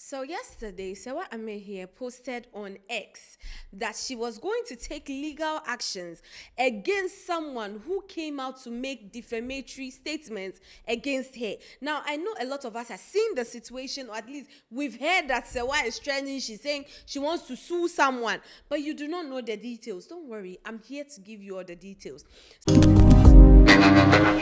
So yesterday, Serwaa Amihere posted on X that she was going to take legal actions against someone who came out to make defamatory statements against her. Now, I know a lot of us have seen the situation, or at least we've heard that Serwaa is trending. She's saying she wants to sue someone, but you do not know the details. Don't worry, I'm here to give you all the details.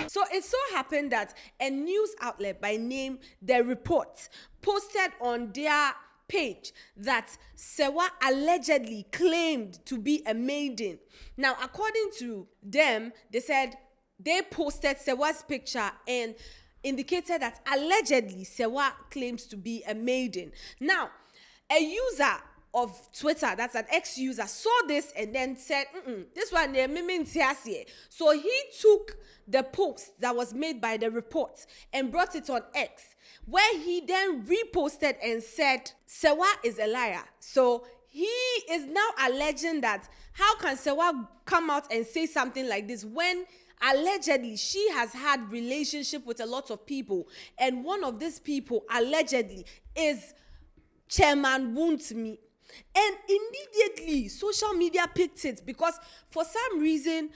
So it so happened that a news outlet by name The Report posted on their page that Serwaa allegedly claimed to be a maiden. Now, according to them, they said they posted Serwaa's picture and indicated that allegedly Serwaa claims to be a maiden. Now, a user of Twitter, that's an ex-user, saw this and then said, this one, so he took the post that was made by The Report and brought it on X, where he then reposted and said, Serwaa is a liar. So he is now alleging that how can Serwaa come out and say something like this when allegedly she has had relationship with a lot of people, and one of these people allegedly is Chairman Wontumi. And immediately, social media picked it because for some reason,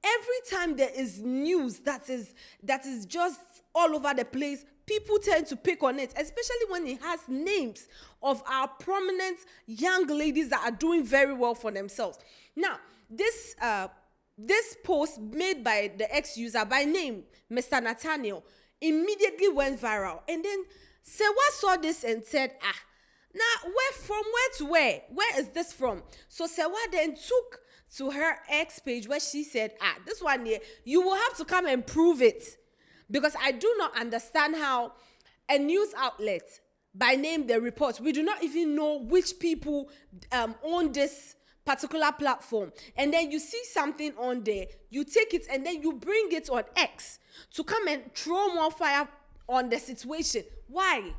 every time there is news that is just all over the place, people tend to pick on it, especially when it has names of our prominent young ladies that are doing very well for themselves. Now, this post made by the ex-user by name Mr. Nathaniel immediately went viral. And then Serwaa saw this and said, now, where to where? Where is this from? So Serwaa then took to her X page where she said, this one here, you will have to come and prove it. Because I do not understand how a news outlet by name The Report, we do not even know which people own this particular platform. And then you see something on there, you take it and then you bring it on X to come and throw more fire on the situation. Why?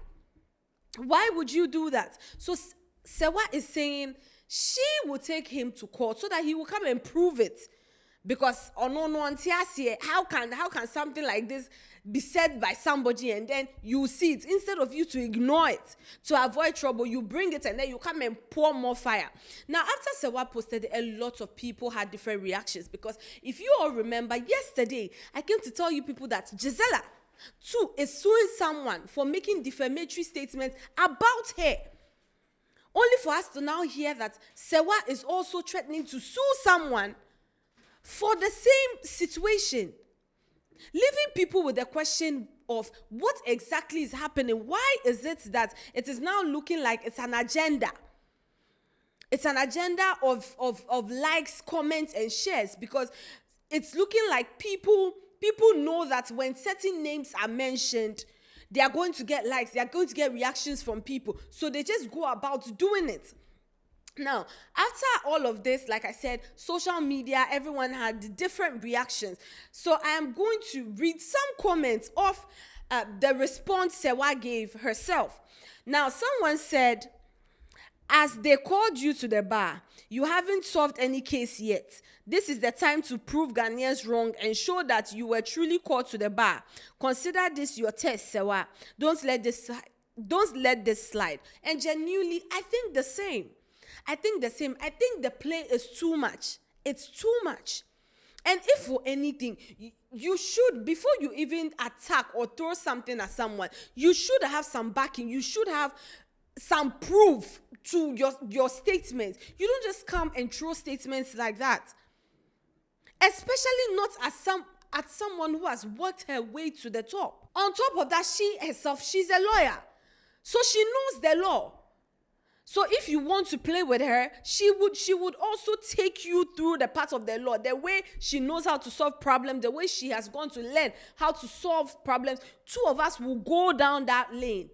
Why would you do that? So Serwaa is saying she will take him to court so that he will come and prove it. Because how can something like this be said by somebody and then you see it? Instead of you to ignore it, to avoid trouble, you bring it and then you come and pour more fire. Now, after Serwaa posted, a lot of people had different reactions. Because if you all remember, yesterday, I came to tell you people that Gisela too is suing someone for making defamatory statements about her. Only for us to now hear that Serwaa is also threatening to sue someone for the same situation. Leaving people with the question of what exactly is happening. Why is it that it is now looking like it's an agenda? It's an agenda of likes, comments, and shares, because it's looking like people know that when certain names are mentioned, they are going to get likes, they are going to get reactions from people. So they just go about doing it. Now, after all of this, like I said, social media, everyone had different reactions. So I am going to read some comments of the response Serwaa gave herself. Now, someone said, as they called you to the bar, you haven't solved any case yet. This is the time to prove Ghanaians wrong and show that you were truly called to the bar. Consider this your test, Serwaa. Don't let this slide. And genuinely, I think the same. I think the play is too much. It's too much. And if for anything, you should, before you even attack or throw something at someone, you should have some backing. You should have some proof to your statements. You don't just come and throw statements like that. Especially not at someone who has worked her way to the top. On top of that, she herself, she's a lawyer. So she knows the law. So if you want to play with her, she would also take you through the part of the law, the way she knows how to solve problems, the way she has gone to learn how to solve problems. Two of us will go down that lane.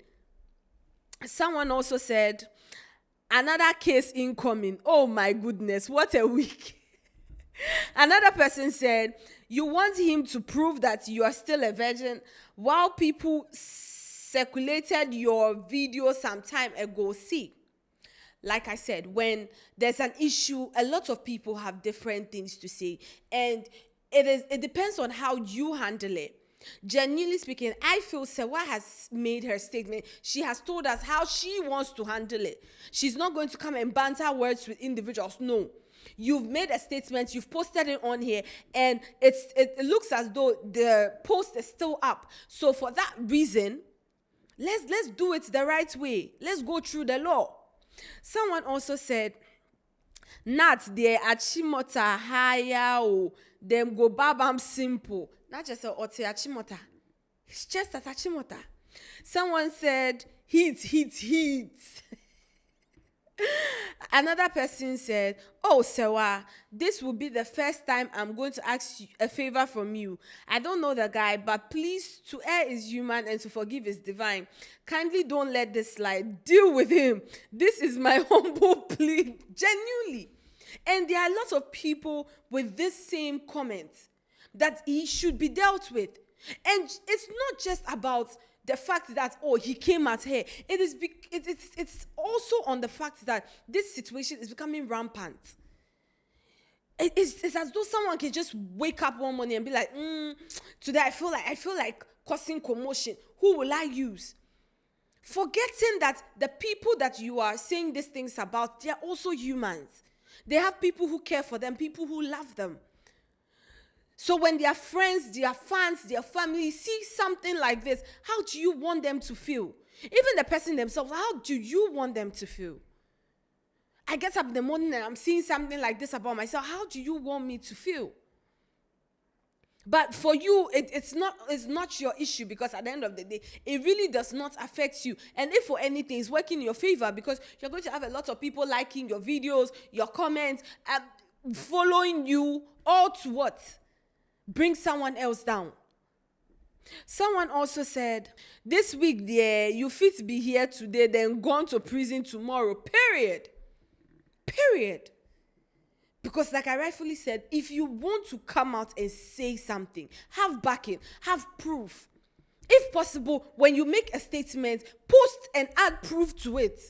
Someone also said, another case incoming. Oh my goodness, what a week. Another person said, you want him to prove that you are still a virgin while people circulated your video some time ago. See, like I said, when there's an issue, a lot of people have different things to say, and it depends on how you handle it. Genuinely speaking, I feel Serwaa has made her statement. She has told us how she wants to handle it. She's not going to come and banter words with individuals. No. You've made a statement, you've posted it on here, and it looks as though the post is still up. So for that reason, let's do it the right way. Let's go through the law. Someone also said, Nat de achimota haya o them go babam simple. Not just a ote achimota. It's just a achimota. Someone said, heat. Another person said, oh, Serwaa, this will be the first time I'm going to ask you a favor from you. I don't know the guy, but please, to err is human and to forgive is divine. Kindly don't let this slide. Deal with him. This is my humble plea. Genuinely. And there are lots of people with this same comment that he should be dealt with. And it's not just about the fact that, oh, he came at her. It's also on the fact that this situation is becoming rampant. It's as though someone can just wake up one morning and be like, today I feel like causing commotion. Who will I use? Forgetting that the people that you are saying these things about, they are also humans. They have people who care for them, people who love them. So when their friends, their fans, their family see something like this, how do you want them to feel? Even the person themselves, how do you want them to feel? I get up in the morning and I'm seeing something like this about myself. How do you want me to feel? But for you, it's not your issue, because at the end of the day, it really does not affect you. And if for anything, it's working in your favor, because you're going to have a lot of people liking your videos, your comments, following you, all to what? Bring someone else down. Someone also said, this week there, you fit be here today, then gone to prison tomorrow. Period. Because like I rightfully said, if you want to come out and say something, have backing, have proof. If possible, when you make a statement, post and add proof to it.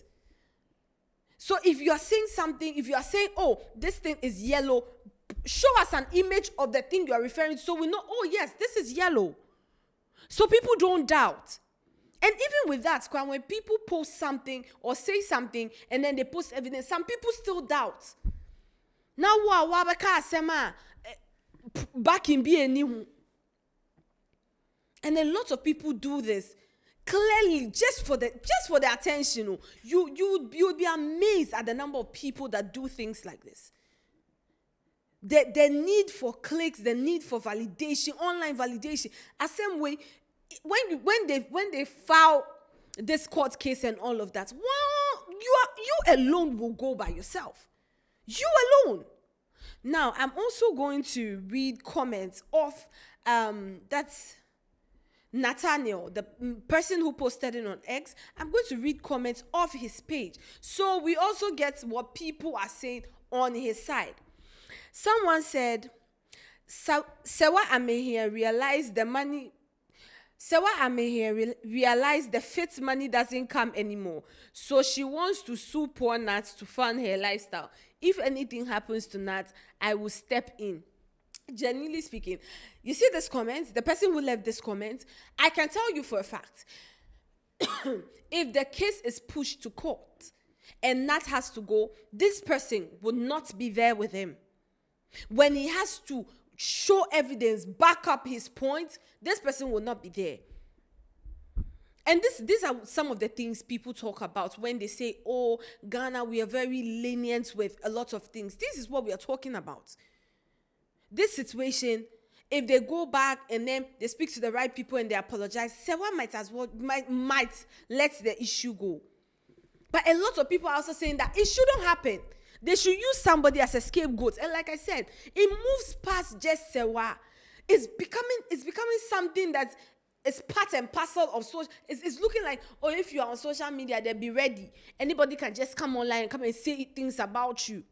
So if you are saying something, if you are saying, oh, this thing is yellow, show us an image of the thing you are referring to, so we know, oh yes, this is yellow. So people don't doubt. And even with that, when people post something or say something and then they post evidence, some people still doubt. Now back in BNU. And a lot of people do this clearly just for the attention. You would be amazed at the number of people that do things like this. The need for clicks, the need for validation, online validation. The same way, when they file this court case and all of that, well, you alone will go by yourself. You alone. Now, I'm also going to read comments of that's Nathaniel, the person who posted it on X. I'm going to read comments of his page, so we also get what people are saying on his side. Someone said, Serwaa Amihere realized the money. Serwaa Amihere realized the fit money doesn't come anymore, so she wants to sue poor Nat to fund her lifestyle. If anything happens to Nat, I will step in. Genuinely speaking, you see this comment, the person who left this comment, I can tell you for a fact, if the case is pushed to court and Nat has to go, this person would not be there with him. When he has to show evidence, back up his point, this person will not be there. And these are some of the things people talk about when they say, oh, Ghana, we are very lenient with a lot of things. This is what we are talking about. This situation, if they go back and then they speak to the right people and they apologize, Serwaa might let the issue go. But a lot of people are also saying that it shouldn't happen. They should use somebody as a scapegoat. And like I said, it moves past just Serwaa. It's becoming something that is part and parcel of social. It's looking like, oh, if you are on social media, then be ready. Anybody can just come online and come and say things about you.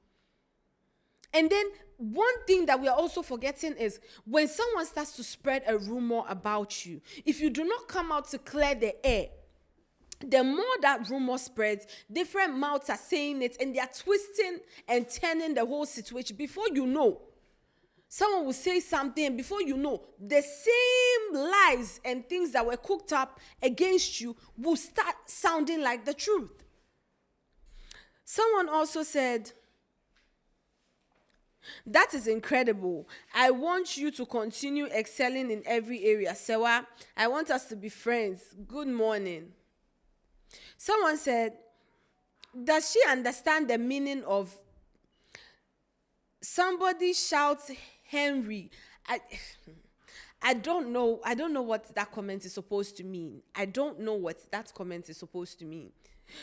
And then one thing that we are also forgetting is when someone starts to spread a rumor about you, if you do not come out to clear the air, the more that rumor spreads, different mouths are saying it and they are twisting and turning the whole situation. Before you know, Someone will say something, and before you know, the same lies and things that were cooked up against you will start sounding like the truth. Someone also said, that is incredible. I want you to continue excelling in every area. Serwaa, I want us to be friends. Good morning. Someone said, does she understand the meaning of somebody shouts Henry? I don't know. I don't know what that comment is supposed to mean. I don't know what that comment is supposed to mean.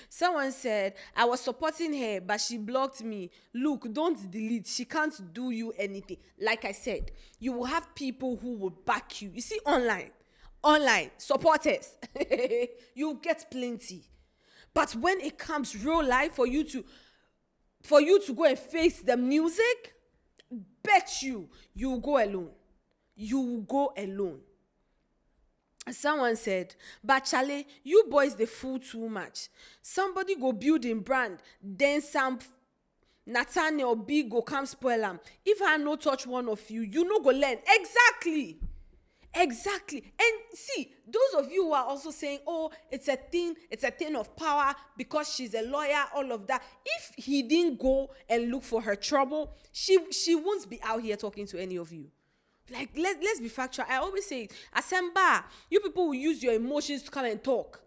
Someone said, I was supporting her, but she blocked me. Look, don't delete. She can't do you anything. Like I said, you will have people who will back you. You see, online supporters, you get plenty. But when it comes real life, for you to go and face the music, bet you will go alone. You will go alone. Someone said, but Charley, you boys they fool too much. Somebody go build in brand, then some Nathaniel B go come spoil them. If I no touch one of you, you no go learn. Exactly. And see, those of you who are also saying, oh, it's a thing of power because she's a lawyer, all of that. If he didn't go and look for her trouble, she won't be out here talking to any of you. Like, let's be factual. I always say, Asemba, you people will use your emotions to come and talk.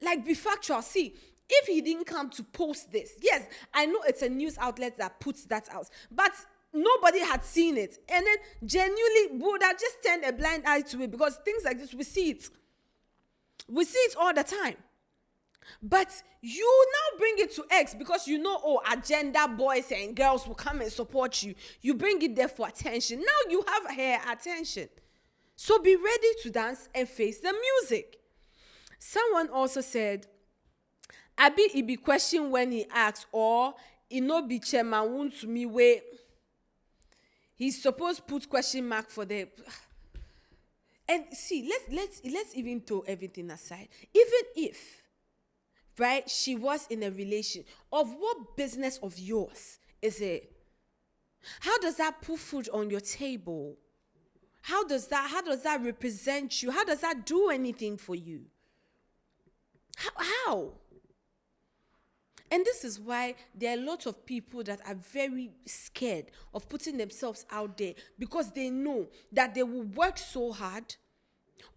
Like, be factual. See, if he didn't come to post this, yes, I know it's a news outlet that puts that out, but nobody had seen it. And then genuinely would have just turned a blind eye to it, because things like this, we see it. We see it all the time. But you now bring it to X because you know, oh, agenda boys and girls will come and support you. You bring it there for attention. Now you have her attention. So be ready to dance and face the music. Someone also said, Abi, it be question when he asks, or it no be Chairman Wontumi way. He's supposed to put question mark for the. And see, let's even throw everything aside. Even if, right, she was in a relation, of what business of yours is it? How does that put food on your table? How does that represent you? How does that do anything for you? How? And this is why there are a lot of people that are very scared of putting themselves out there, because they know that they will work so hard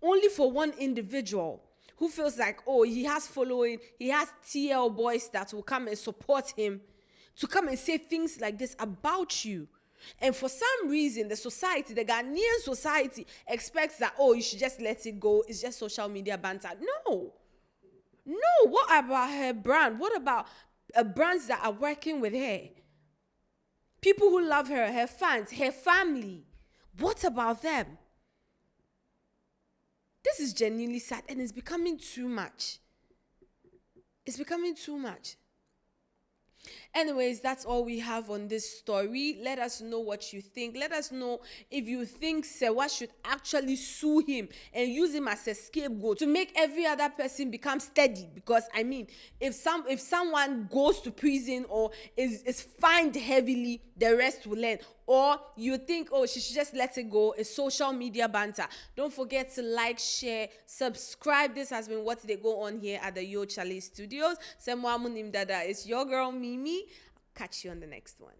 only for one individual who feels like, oh, he has following, he has TL boys that will come and support him, to come and say things like this about you. And for some reason, the Ghanaian society expects that, oh, you should just let it go. It's just social media banter. No, what about her brand? What about brands that are working with her? People who love her, her fans, her family. What about them? This is genuinely sad, and it's becoming too much. It's becoming too much. Anyways, that's all we have on this story. Let us know what you think. Let us know if you think Serwaa should actually sue him and use him as a scapegoat to make every other person become steady. Because, I mean, if someone goes to prison or is fined heavily, the rest will learn. Or you think, oh, she should just let it go. It's social media banter. Don't forget to like, share, subscribe. This has been what they go on here at the Yo Charley Studios. Semwa Munim Dada. It's your girl, Mimi. Catch you on the next one.